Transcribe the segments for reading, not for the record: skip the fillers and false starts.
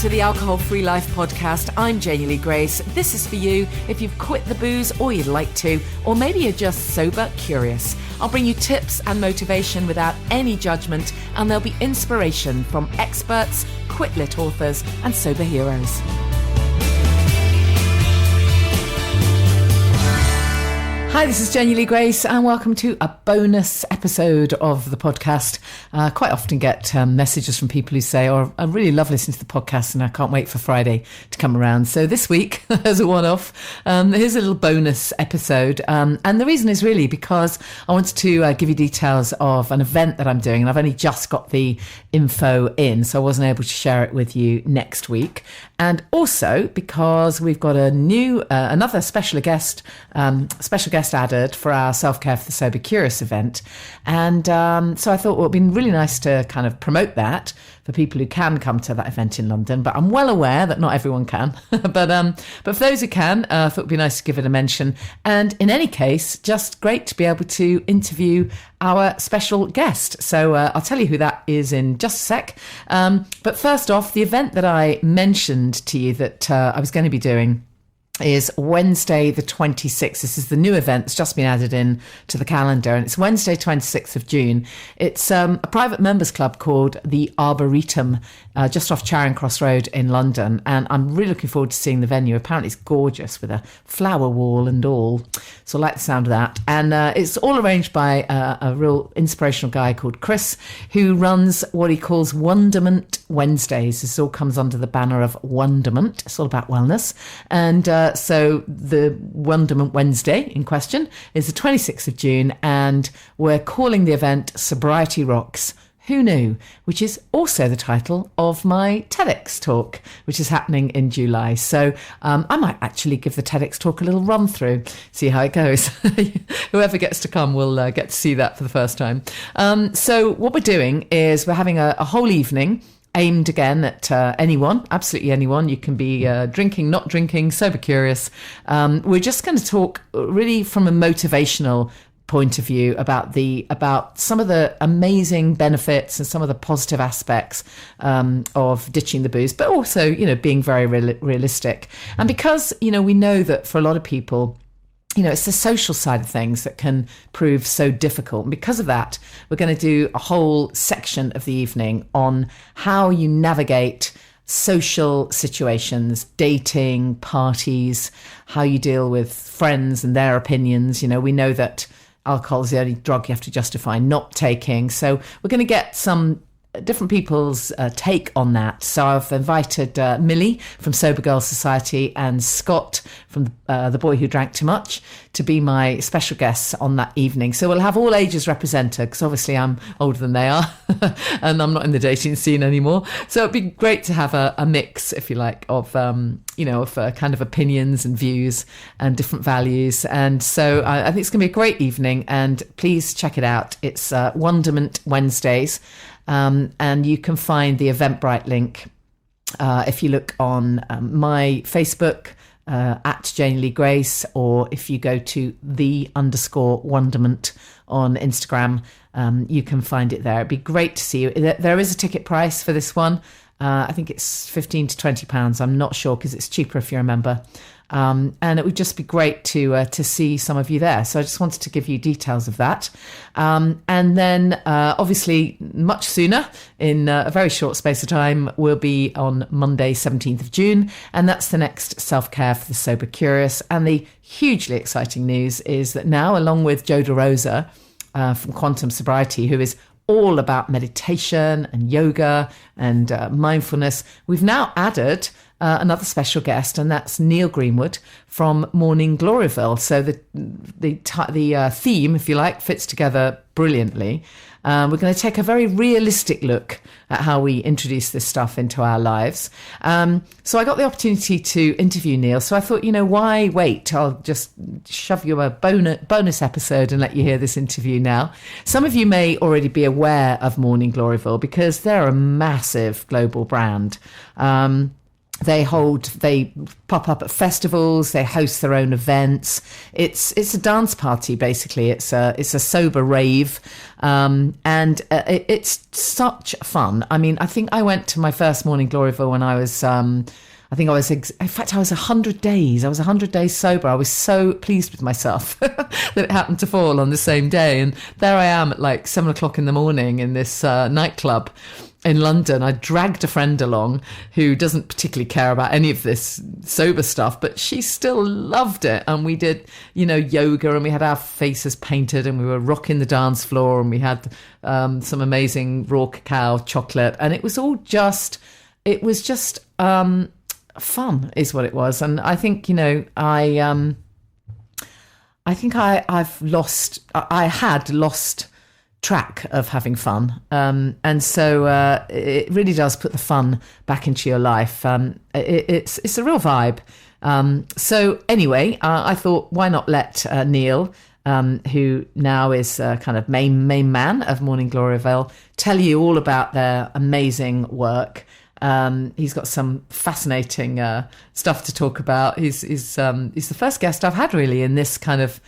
to the Alcohol Free Life podcast. I'm Janie Lee Grace. This is for you if you've quit the booze or you'd like to, or maybe you're just sober curious. I'll bring you tips and motivation without any judgment, and there'll be inspiration from experts, quit-lit authors, and sober heroes. Hi, this is Janie Lee Grace, and welcome to a bonus episode of the podcast. I quite often get messages from people who say, "Oh, I really love listening to the podcast and I can't wait for Friday to come around." So this week, as a one-off, here's a little bonus episode. And the reason is really because I wanted to give you details of an event that I'm doing, and I've only just got the info in, so I wasn't able to share it with you next week. And also because we've got a new, another special guest added for our Self-Care for the Sober Curious event. And so I thought, well, it'd been really nice to kind of promote that for people who can come to that event in London. But I'm well aware that not everyone can. but for those who can, I thought it'd be nice to give it a mention. And in any case, just great to be able to interview our special guest. So I'll tell you who that is in just a sec. But first off, the event that I mentioned to you that I was going to be doing is Wednesday the 26th. This is the new event that's just been added in to the calendar, and it's Wednesday 26th of June. It's a private members club called the Arboretum, just off Charing Cross Road in London, and I'm really looking forward to seeing the venue. Apparently it's gorgeous with a flower wall and all, so I like the sound of that. And it's all arranged by a real inspirational guy called Chris, who runs what he calls Wonderment Wednesdays. This all comes under the banner of Wonderment. It's all about wellness. And so the Wonderment Wednesday in question is the 26th of June, and we're calling the event Sobriety Rocks. Who knew? Which is also the title of my TEDx talk, which is happening in July. So I might actually give the TEDx talk a little run through, see how it goes. Whoever gets to come will get to see that for the first time. So what we're doing is we're having a whole evening aimed again at anyone, absolutely anyone. You can be drinking, not drinking, sober curious. We're just going to talk really from a motivational point of view about some of the amazing benefits and some of the positive aspects of ditching the booze, but also, being very realistic. And because, we know that for a lot of people, it's the social side of things that can prove so difficult. And because of that, we're going to do a whole section of the evening on how you navigate social situations, dating, parties, how you deal with friends and their opinions. We know that alcohol is the only drug you have to justify not taking. So we're going to get some different people's take on that. So I've invited Millie from Sober Girls Society and Scott from The Boy Who Drank Too Much to be my special guests on that evening. So we'll have all ages represented, because obviously I'm older than they are and I'm not in the dating scene anymore. So it'd be great to have a mix, if you like, of kind of opinions and views and different values. And so I think it's going to be a great evening, and please check it out. It's Wonderment Wednesdays. And you can find the Eventbrite link if you look on my Facebook at Janie Lee Grace, or if you go to _Wonderment on Instagram, you can find it there. It'd be great to see you. There is a ticket price for this one. I think it's £15 to £20. I'm not sure, because it's cheaper if you're a member. And it would just be great to see some of you there. So I just wanted to give you details of that. And then obviously much sooner, in a very short space of time, will be on Monday 17th of June. And that's the next Self-Care for the Sober Curious. And the hugely exciting news is that now, along with Joe DeRosa from Quantum Sobriety, who is all about meditation and yoga and mindfulness, we've now added another special guest, and that's Neil Greenwood from Morning Gloryville. So the theme, if you like, fits together brilliantly. We're going to take a very realistic look at how we introduce this stuff into our lives. So I got the opportunity to interview Neil. So I thought, why wait? I'll just shove you a bonus episode and let you hear this interview now. Some of you may already be aware of Morning Gloryville, because they're a massive global brand. They pop up at festivals. They host their own events. It's a dance party basically. It's a sober rave, and it's such fun. I mean, I think I went to my first Morning Gloryville when I was. I was 100 days. I was 100 days sober. I was so pleased with myself that it happened to fall on the same day. And there I am at like 7:00 in the morning in this nightclub in London. I dragged a friend along who doesn't particularly care about any of this sober stuff, but she still loved it. And we did, yoga, and we had our faces painted, and we were rocking the dance floor, and we had some amazing raw cacao chocolate. And it was just fun is what it was. And I think, I had lost track of having fun. And so it really does put the fun back into your life. It's a real vibe. So anyway, I thought, why not let Neil, who now is kind of main man of Morning Gloryville, tell you all about their amazing work. He's got some fascinating stuff to talk about. He's the first guest I've had really in this kind of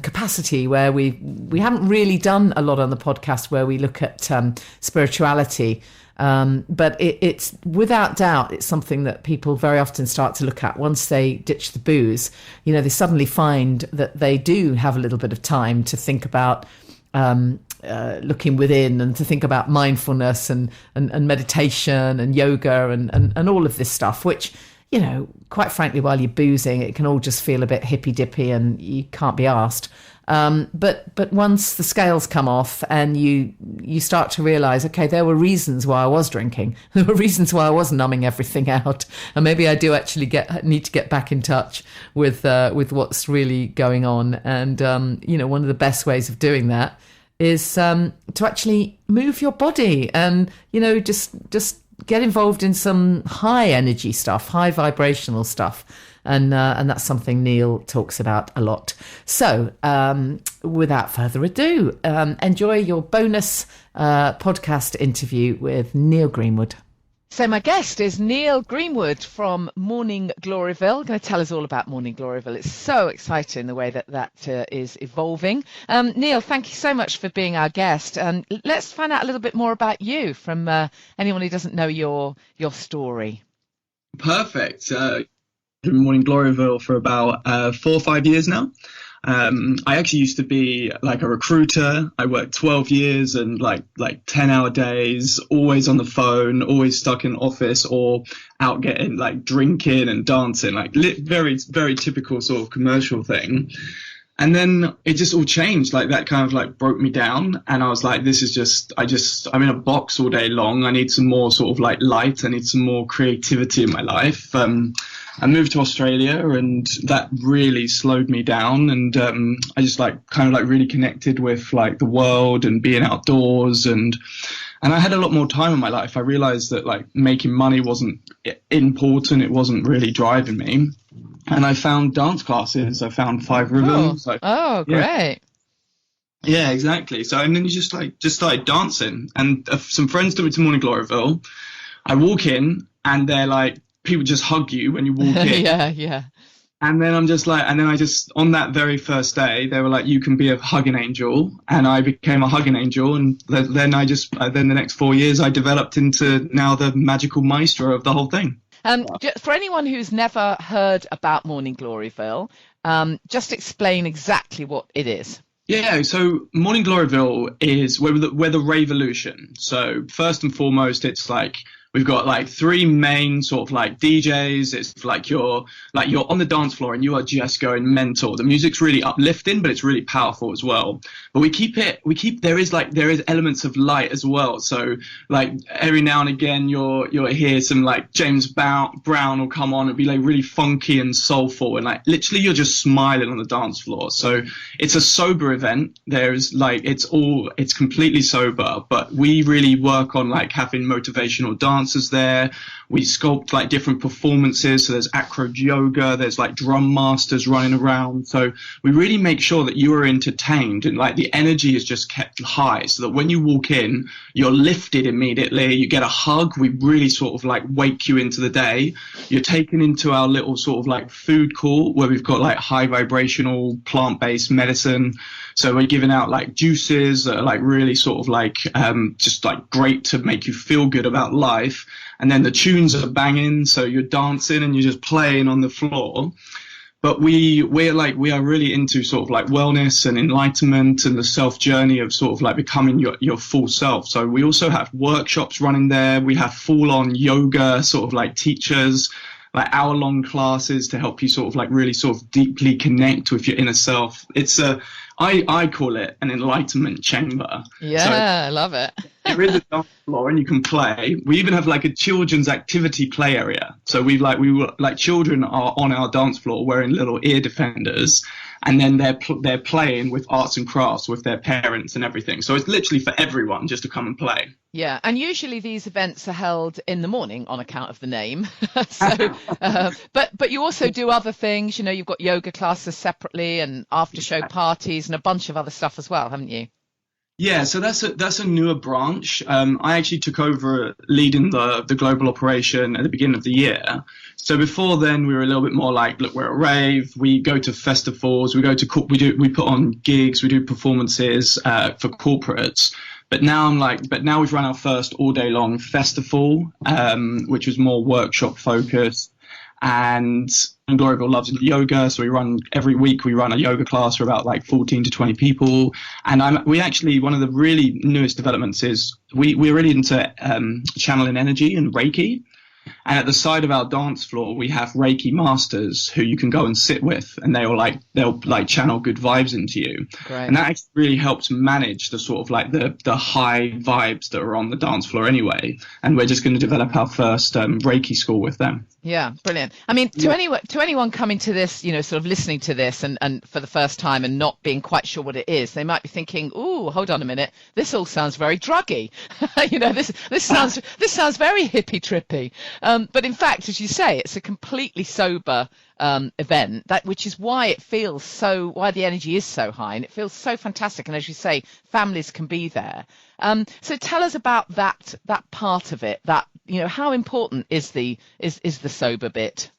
capacity, where we haven't really done a lot on the podcast where we look at spirituality, but it's without doubt it's something that people very often start to look at once they ditch the booze. They suddenly find that they do have a little bit of time to think about looking within, and to think about mindfulness and meditation and yoga and all of this stuff, which, quite frankly, while you're boozing, it can all just feel a bit hippy dippy and you can't be asked. But once the scales come off and you start to realize, okay, there were reasons why I was drinking. There were reasons why I was numbing everything out. And maybe I do actually need to get back in touch with what's really going on. And, one of the best ways of doing that is to actually move your body and, just get involved in some high energy stuff, high vibrational stuff. And that's something Neil talks about a lot. So without further ado, enjoy your bonus podcast interview with Neil Greenwood. So my guest is Neil Greenwood from Morning Gloryville. Going to tell us all about Morning Gloryville. It's so exciting the way that is evolving. Neil, thank you so much for being our guest. Let's find out a little bit more about you from anyone who doesn't know your story. Perfect. Been Morning Gloryville for about 4 or 5 years now. I actually used to be like a recruiter. I worked 12 years and like 10-hour days, always on the phone, always stuck in office or out getting like drinking and dancing, like very, very typical sort of commercial thing. And then it just all changed. Like that kind of like broke me down. And I was like, this is just, I'm in a box all day long. I need some more sort of like light. I need some more creativity in my life. I moved to Australia and that really slowed me down. And I just like kind of like really connected with like the world and being outdoors. And I had a lot more time in my life. I realized that like making money wasn't important. It wasn't really driving me. And I found dance classes. I found 5 rhythms. Oh, great. Yeah, exactly. So, and then you just started dancing. And some friends took me to Morning Gloryville. I walk in and they're like, people just hug you when you walk in. Yeah. And then on that very first day, they were like, you can be a hugging angel. And I became a hugging angel. And then the next 4 years, I developed into now the magical maestro of the whole thing. For anyone who's never heard about Morning Gloryville, just explain exactly what it is. Yeah, so Morning Gloryville is we're the raveolution. So first and foremost, it's like we've got like 3 main sort of like DJs. It's like you're on the dance floor and you are just going mental. The music's really uplifting, but it's really powerful as well. But there is elements of light as well. So like every now and again you'll hear some like James Brown will come on and be like really funky and soulful, and like literally you're just smiling on the dance floor. So it's a sober event. There's like it's completely sober, but we really work on like having motivational dance dancers there. We sculpt like different performances. So there's acro yoga, there's like drum masters running around. So we really make sure that you are entertained and like the energy is just kept high so that when you walk in, you're lifted immediately. You get a hug. We really sort of like wake you into the day. You're taken into our little sort of like food court where we've got like high vibrational plant-based medicine. So we're giving out like juices that are like really sort of like just like great to make you feel good about life. And then the tunes are banging, so you're dancing and you're just playing on the floor. But we are really into sort of like wellness and enlightenment and the self journey of sort of like becoming your full self. So we also have workshops running there. We have full on yoga sort of like teachers, like hour-long classes to help you sort of like really sort of deeply connect with your inner self. It's I call it an enlightenment chamber. Yeah, so I love it. there is a dance floor and you can play. We even have like a children's activity play area. So we children are on our dance floor wearing little ear defenders, and then they're playing with arts and crafts with their parents and everything. So it's literally for everyone just to come and play. Yeah, and usually these events are held in the morning on account of the name. So, but you also do other things. You know, you've got yoga classes separately and after-show parties and a bunch of other stuff as well, haven't you? Yeah, so that's a newer branch. I actually took over leading the global operation at the beginning of the year. So before then, we were a little bit more like, look, we're a rave. We go to festivals. We put on gigs. We do performances for corporates. But now we've run our first all day long festival, which was more workshop focused. And Gloryville loves yoga, so every week we run a yoga class for about like 14 to 20 people. And we actually, one of the really newest developments is we're really into channeling energy and Reiki. And at the side of our dance floor, we have Reiki masters who you can go and sit with, and they'll channel good vibes into you. Great. And that actually really helps manage the sort of like the high vibes that are on the dance floor anyway. And we're just going to develop our first Reiki school with them. Yeah, brilliant. I mean, to anyone coming to this, you know, sort of listening to this and for the first time and not being quite sure what it is, they might be thinking, "Ooh, hold on a minute, this all sounds very druggy." You know, this sounds very hippie trippy. But in fact, as you say, it's a completely sober event, which is why why the energy is so high and it feels so fantastic. And as you say, families can be there. So tell us about that part of it. That, you know, how important is the sober bit?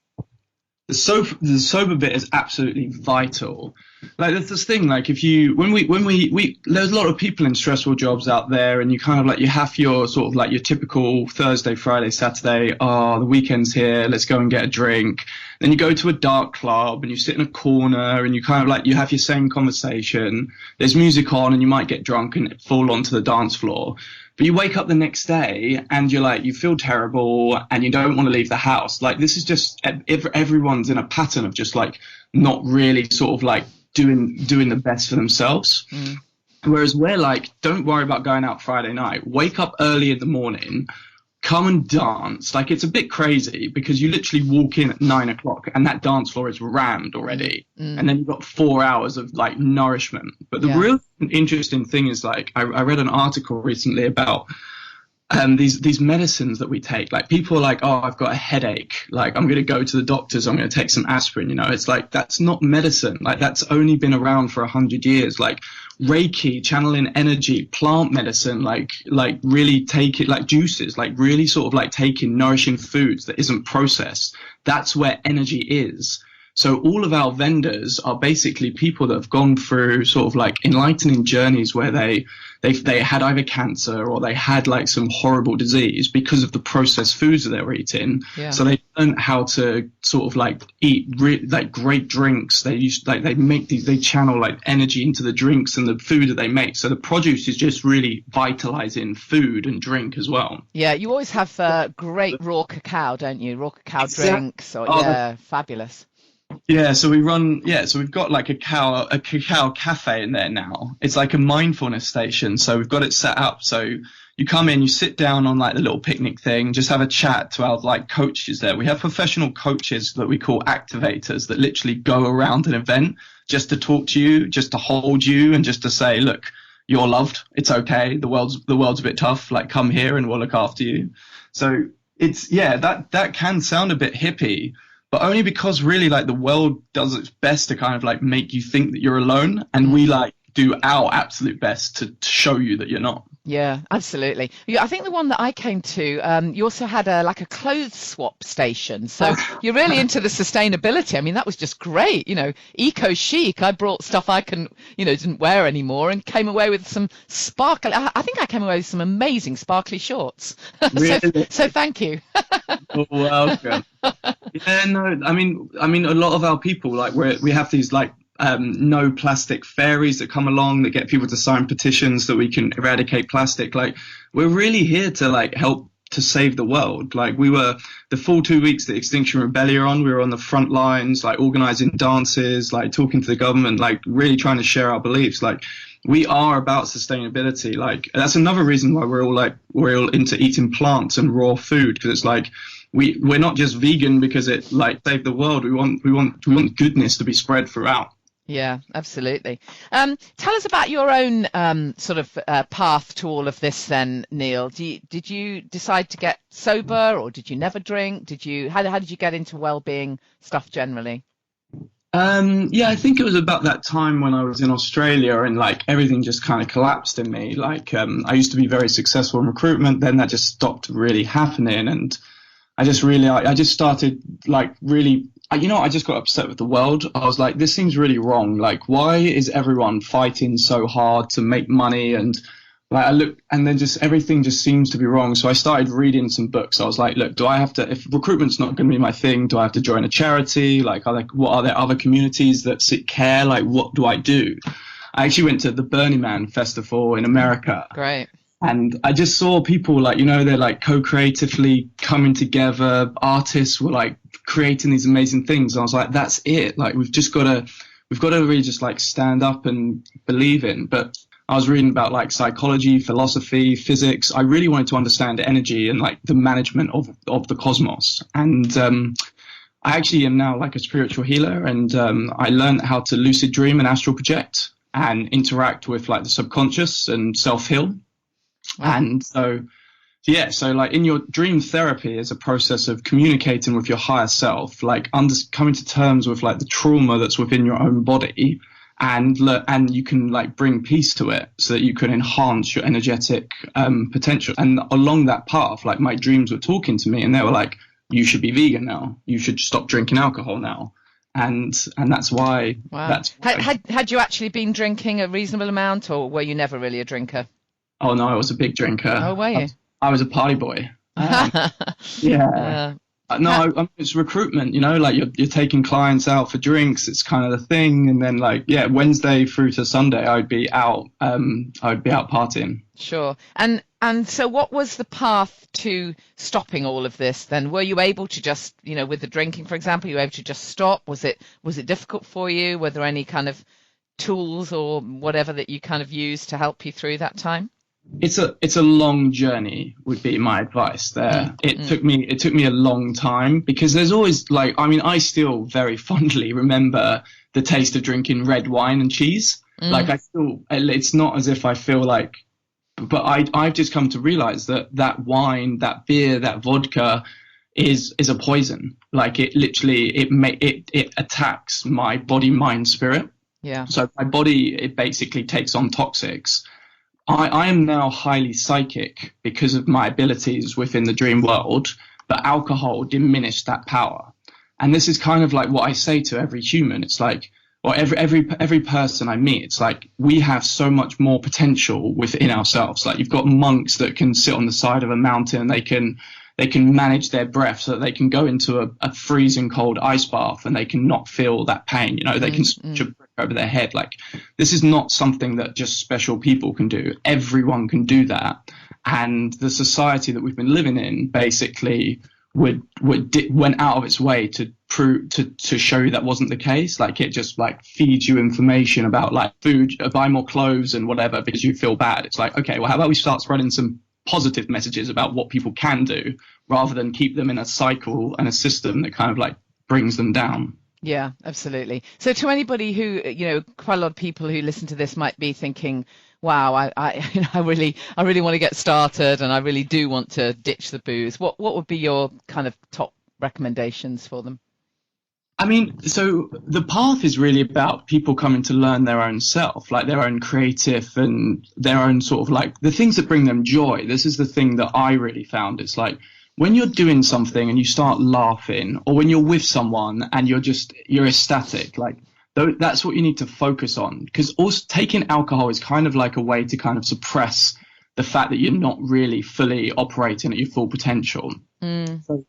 The sober bit is absolutely vital. Like, there's this thing, like, there's a lot of people in stressful jobs out there, and you kind of like, you have your sort of like your typical Thursday, Friday, Saturday, the weekend's here, let's go and get a drink. Then you go to a dark club and you sit in a corner and you kind of like, you have your same conversation. There's music on and you might get drunk and fall onto the dance floor. But you wake up the next day and you're like, you feel terrible and you don't want to leave the house. Like, this is just, everyone's in a pattern of just like not really sort of like doing the best for themselves. Mm. Whereas we're like, don't worry about going out Friday night. Wake up early in the morning, come and dance. Like, it's a bit crazy because you literally walk in at 9 o'clock and that dance floor is rammed already. Mm. And then you've got 4 hours of like nourishment. But the real interesting thing is, like, I read an article recently about these medicines that we take. Like, people are like, oh, I've got a headache, like, I'm going to go to the doctors, I'm going to take some aspirin. You know, it's like, that's not medicine. Like, that's only been around for 100 years. Like, Reiki, channeling energy, plant medicine, like really take it, like juices, like really sort of like taking nourishing foods that isn't processed. That's where energy is. So all of our vendors are basically people that have gone through sort of like enlightening journeys where they had either cancer or they had like some horrible disease because of the processed foods that they were eating. Yeah. So they learned how to sort of like eat like great drinks. They channel like energy into the drinks and the food that they make. So the produce is just really vitalizing food and drink as well. Yeah, you always have great raw cacao, don't you? Raw cacao drinks. Or, fabulous. Yeah, so we've got like a cacao cafe in there now. It's like a mindfulness station. So we've got it set up. So you come in, you sit down on like the little picnic thing, just have a chat to our like coaches there. We have professional coaches that we call activators that literally go around an event just to talk to you, just to hold you, and just to say, look, you're loved. It's okay. The world's a bit tough. Like, come here and we'll look after you. So it's, yeah, that can sound a bit hippie, but only because really like the world does its best to kind of like make you think that you're alone, and we like do our absolute best to show you that you're not. Yeah, absolutely. Yeah, I think the one that I came to, you also had like a clothes swap station. So you're really into the sustainability. I mean, that was just great. Eco chic. I brought stuff I didn't wear anymore, and came away with some sparkly. I think I came away with some amazing sparkly shorts. Really? So thank you. Welcome. Yeah, no, I mean, a lot of our people, like we have these like no plastic fairies that come along that get people to sign petitions that we can eradicate plastic. Like, we're really here to like help to save the world. Like, we were the full 2 weeks that Extinction Rebellion we were on the front lines, like organizing dances, like talking to the government, like really trying to share our beliefs. Like, we are about sustainability. Like, that's another reason why we're all into eating plants and raw food, because it's like we're not just vegan because it like saved the world. We want goodness to be spread throughout. Yeah, absolutely. Tell us about your own sort of path to all of this then, Neil. Did you decide to get sober, or did you never drink? How did you get into well-being stuff generally? Yeah, I think it was about that time when I was in Australia, and like everything just kind of collapsed in me. Like, I used to be very successful in recruitment, then that just stopped really happening, and I just started like really, I just got upset with the world. I was like, this seems really wrong. Like, why is everyone fighting so hard to make money? And like, I look, and then just everything just seems to be wrong. So I started reading some books. I was like, look, do I have to, if recruitment's not going to be my thing, do I have to join a charity? Like, what are there other communities that seek care? Like, what do I do? I actually went to the Burning Man festival in America. Great. And I just saw people like, they're like co-creatively coming together. Artists were like creating these amazing things. And I was like, that's it. Like, we've got to really just like stand up and believe in. But I was reading about like psychology, philosophy, physics. I really wanted to understand energy and like the management of the cosmos. And I actually am now like a spiritual healer, and I learned how to lucid dream and astral project and interact with like the subconscious and self-heal. Wow. And so like in your dream therapy is a process of communicating with your higher self, like coming to terms with like the trauma that's within your own body, and you can like bring peace to it so that you can enhance your energetic potential. And along that path, like my dreams were talking to me, and they were like, you should be vegan now. You should stop drinking alcohol now. And that's why. Wow. Had you actually been drinking a reasonable amount, or were you never really a drinker? Oh, no, I was a big drinker. Oh, were you? I was a party boy. Yeah. No, it's recruitment, like you're taking clients out for drinks. It's kind of the thing. And then like, yeah, Wednesday through to Sunday, I'd be out partying. Sure. And so what was the path to stopping all of this then? Were you able to just, with the drinking, for example, you were able to just stop? Was it difficult for you? Were there any kind of tools or whatever that you kind of used to help you through that time? It's a long journey would be my advice there. It took me a long time, because there's always like, I still very fondly remember the taste of drinking red wine and cheese. Like it's not as if I feel like, but I've just come to realize that wine, that beer, that vodka is a poison. Like it literally, it attacks my body, mind, spirit. Yeah. So my body, it basically takes on toxics. I am now highly psychic because of my abilities within the dream world, but alcohol diminished that power. And this is kind of like what I say to every human. It's like, or every person I meet, it's like we have so much more potential within ourselves. Like you've got monks that can sit on the side of a mountain, and they can manage their breath so that they can go into a freezing cold ice bath and they can not feel that pain. They can switch a brick over their head. Like, this is not something that just special people can do. Everyone can do that. And the society that we've been living in basically went out of its way to show you that wasn't the case. Like, it just like feeds you information about like food, buy more clothes and whatever because you feel bad. It's like, okay, well, how about we start spreading some positive messages about what people can do, rather than keep them in a cycle and a system that kind of like brings them down. Yeah, absolutely. So to anybody who, quite a lot of people who listen to this might be thinking, wow, I really want to get started and I really do want to ditch the booze. What would be your kind of top recommendations for them? I mean, so the path is really about people coming to learn their own self, like their own creative and their own sort of like the things that bring them joy. This is the thing that I really found. It's like when you're doing something and you start laughing, or when you're with someone and you're ecstatic, like that's what you need to focus on. Because also taking alcohol is kind of like a way to kind of suppress the fact that you're not really fully operating at your full potential. So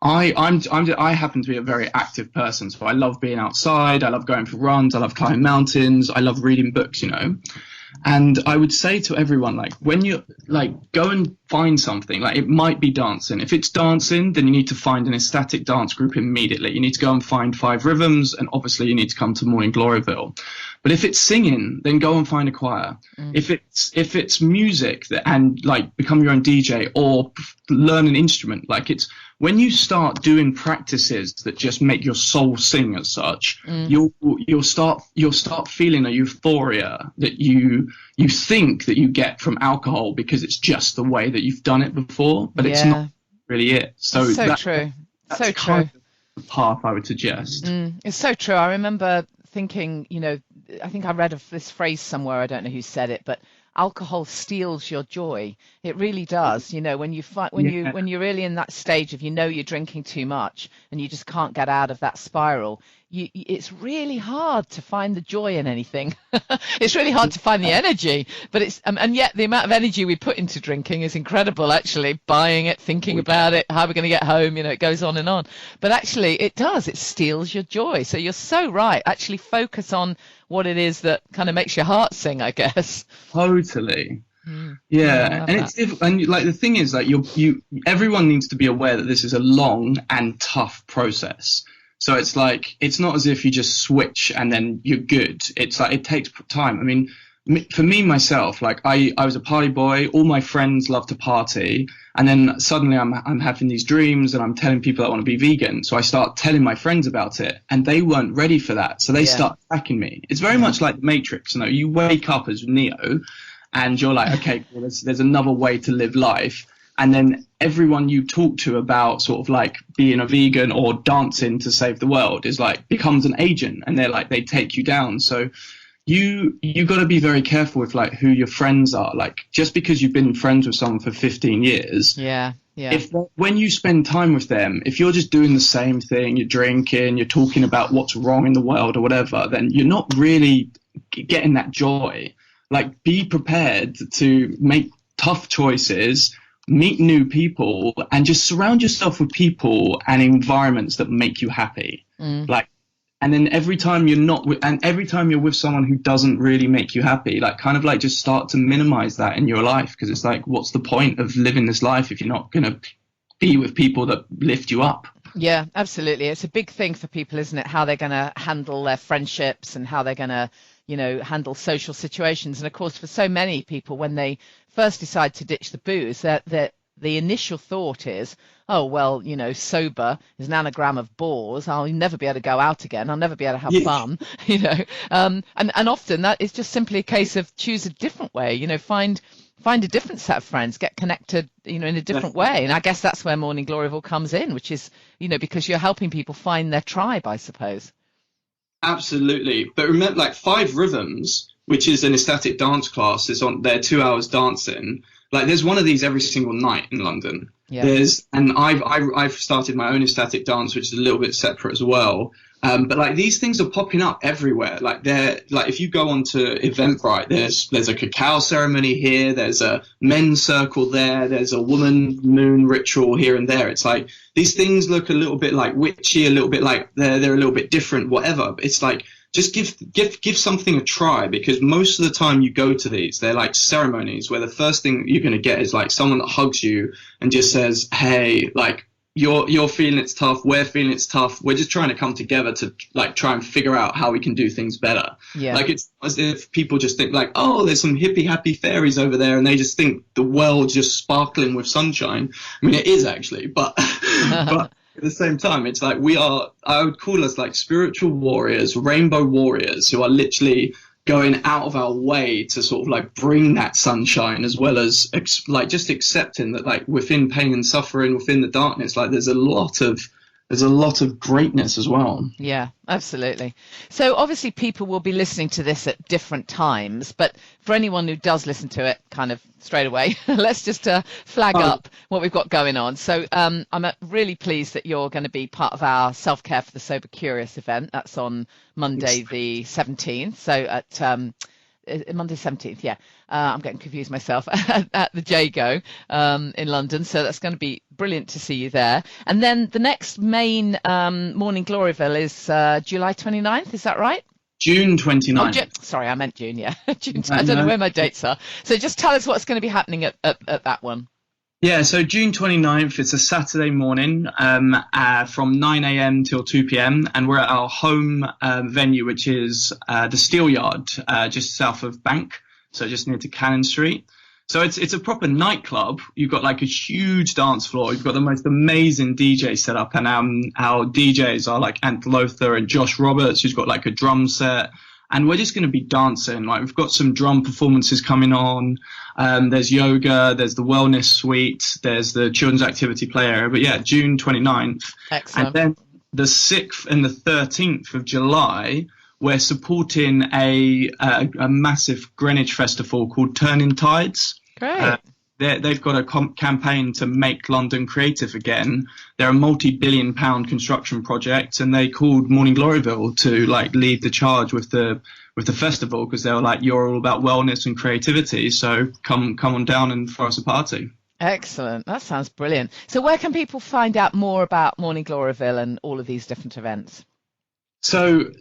I happen to be a very active person, so I love being outside. I love going for runs. I love climbing mountains. I love reading books, And I would say to everyone, like, when you like go and find something, like it might be dancing. If it's dancing, then you need to find an ecstatic dance group immediately. You need to go and find 5 Rhythms, and obviously you need to come to Morning Gloryville. But if it's singing, then go and find a choir. If it's music and like become your own DJ or learn an instrument, like it's when you start doing practices that just make your soul sing as such, you'll start feeling a euphoria that you think that you get from alcohol because it's just the way that you've done it before, but it's not really it. So true. That's so kind true. of the path I would suggest. It's so true. I remember thinking, I think I read of this phrase somewhere, I don't know who said it, but alcohol steals your joy. It really does. When you're really in that stage of, you're drinking too much and you just can't get out of that spiral, it's really hard to find the joy in anything. It's really hard to find the energy, but and yet the amount of energy we put into drinking is incredible, actually. Buying it, thinking about it, how we're going to get home, it goes on and on. But actually it steals your joy. So you're so right. Actually focus on what it is that kind of makes your heart sing, I guess. Totally. Yeah, and like the thing is, like everyone needs to be aware that this is a long and tough process. So it's like it's not as if you just switch and then you're good. It's like it takes time. I mean, for me myself, like I was a party boy. All my friends love to party, and then suddenly I'm having these dreams and I'm telling people I want to be vegan. So I start telling my friends about it, and they weren't ready for that. So they start attacking me. It's very much like the Matrix. You wake up as Neo, and you're like, okay, well, there's another way to live life. And then everyone you talk to about sort of like being a vegan or dancing to save the world is like becomes an agent, and they take you down. So you got to be very careful with like who your friends are. Like just because you've been friends with someone for 15 years. Yeah. If when you spend time with them, if you're just doing the same thing, you're drinking, you're talking about what's wrong in the world or whatever, then you're not really getting that joy. Like be prepared to make tough choices, meet new people, and just surround yourself with people and environments that make you happy. Like, and then every time you're with someone who doesn't really make you happy, like kind of like just start to minimize that in your life, because it's like, what's the point of living this life if you're not going to be with people that lift you up? Yeah, absolutely. It's a big thing for people, isn't it? How they're going to handle their friendships and how they're going to handle social situations. And of course, for so many people, when they first decide to ditch the booze, that the initial thought is, oh, well, sober is an anagram of bores. I'll never be able to go out again. I'll never be able to have fun, and often that is just simply a case of choose a different way, find a different set of friends, get connected, in a different way. And I guess that's where Morning Gloryville comes in, which is, because you're helping people find their tribe, I suppose. Absolutely. But remember, like 5 Rhythms, which is an ecstatic dance class, is on there 2 hours dancing. Like there's one of these every single night in London. Yeah. And I've started my own ecstatic dance, which is a little bit separate as well. But like these things are popping up everywhere. Like if you go onto Eventbrite, there's a cacao ceremony here, there's a men's circle there's a woman moon ritual here and there. It's like these things look a little bit like witchy, a little bit like they're a little bit different, whatever. But it's like just give something a try, because most of the time you go to these, they're like ceremonies where the first thing you're going to get is like someone that hugs you and just says, hey, like you're feeling it's tough, we're feeling it's tough, we're just trying to come together to like try and figure out how we can do things better. Like it's as if people just think like, oh, there's some hippie happy fairies over there, and they just think the world's just sparkling with sunshine. I mean, it is actually, but at the same time, it's like I would call us like spiritual warriors, rainbow warriors, who are literally going out of our way to sort of like bring that sunshine, as well as like just accepting that like within pain and suffering, within the darkness, like there's a lot of greatness as well. Yeah, absolutely. So obviously people will be listening to this at different times, but for anyone who does listen to it kind of straight away, let's just flag up what we've got going on. So I'm really pleased that you're going to be part of our Self-Care for the Sober Curious event. That's on Monday the 17th. So at Monday 17th, yeah. I'm getting confused myself, at the Jago in London. So that's going to be brilliant to see you there. And then the next main Morning Gloryville is July 29th. Is that right? June 29th. Oh, sorry, I meant June, yeah. June. I don't know where my dates are. So just tell us what's going to be happening at that one. Yeah, so June 29th, it's a Saturday morning from 9 a.m. till 2 p.m. And we're at our home venue, which is the Steel Yard, just south of Bank, so just near to Cannon Street. So it's a proper nightclub. You've got like a huge dance floor. You've got the most amazing DJ set up. And our DJs are like Ant Lothar and Josh Roberts, who's got like a drum set. And we're just going to be dancing. Like we've got some drum performances coming on. There's yoga. There's the wellness suite. There's the children's activity play area. But yeah, June 29th. Excellent. And then the 6th and the 13th of July, we're supporting a massive Greenwich festival called Turning Tides. Great. They've got a campaign to make London creative again. They're a multi-billion-pound construction project, and they called Morning Gloryville to like lead the charge with the festival, because they were like, "You're all about wellness and creativity, so come on down and throw us a party." Excellent. That sounds brilliant. So where can people find out more about Morning Gloryville and all of these different events? So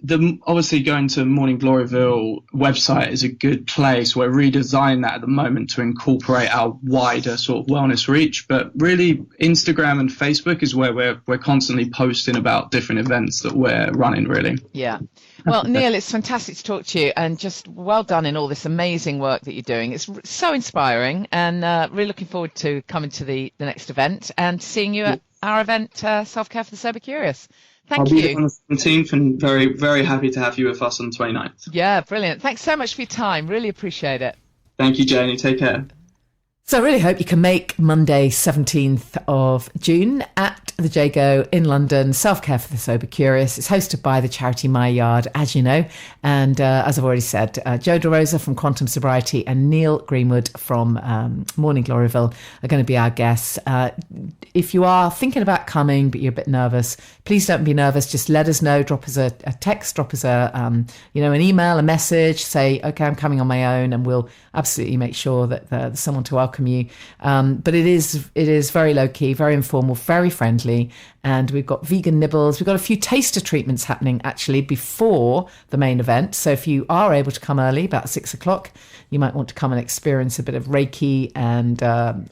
obviously going to Morning Gloryville website is a good place. We're redesigning that at the moment to incorporate our wider sort of wellness reach. But really, Instagram and Facebook is where we're constantly posting about different events that we're running, really. Yeah. Well, Neil, it's fantastic to talk to you, and just well done in all this amazing work that you're doing. It's so inspiring, and really looking forward to coming to the next event and seeing you at our event, Self-Care for the Sober Curious. Thank you. I'll be there on the 17th, and very, very happy to have you with us on the 29th. Yeah, brilliant. Thanks so much for your time. Really appreciate it. Thank you, Janie. Take care. So I really hope you can make Monday 17th of June at the Jago in London, Self-Care for the Sober Curious. It's hosted by the charity My Yard, as you know. And as I've already said, Joe DeRosa from Quantum Sobriety and Neil Greenwood from Morning Gloryville are going to be our guests. If you are thinking about coming, but you're a bit nervous, please don't be nervous. Just let us know. Drop us a text, drop us an email, a message. Say, okay, I'm coming on my own, and we'll absolutely make sure that there's someone to welcome you. But it is very low key, very informal, very friendly. And we've got vegan nibbles. We've got a few taster treatments happening actually before the main event. So if you are able to come early, about 6:00, you might want to come and experience a bit of Reiki and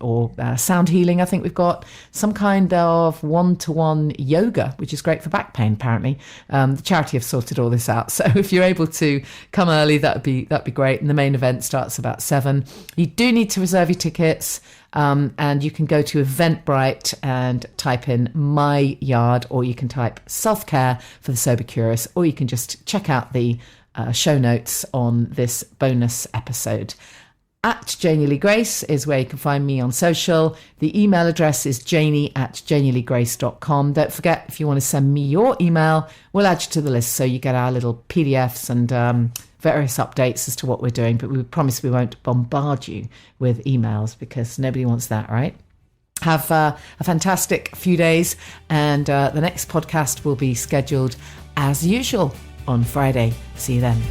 or sound healing. I think we've got some kind of one-to-one yoga, which is great for back pain, apparently. The charity have sorted all this out. So if you're able to come early, that'd be great. And the main event starts about 7. You do need to reserve your tickets. And you can go to Eventbrite and type in My Yard, or you can type Self-Care for the Sober Curious, or you can just check out the show notes on this bonus episode. At Janie Lee Grace is where you can find me on social. The email address is janie@janieleegrace.com. Don't forget, if you want to send me your email, we'll add you to the list so you get our little PDFs and various updates as to what we're doing. But we promise we won't bombard you with emails, because nobody wants that, right? Have a fantastic few days, and the next podcast will be scheduled as usual on Friday. See you then.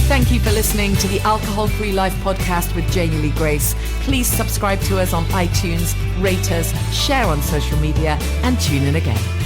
Thank you for listening to the Alcohol Free Life podcast with Janie Lee Grace. Please subscribe to us on iTunes, rate us, share on social media, and tune in again.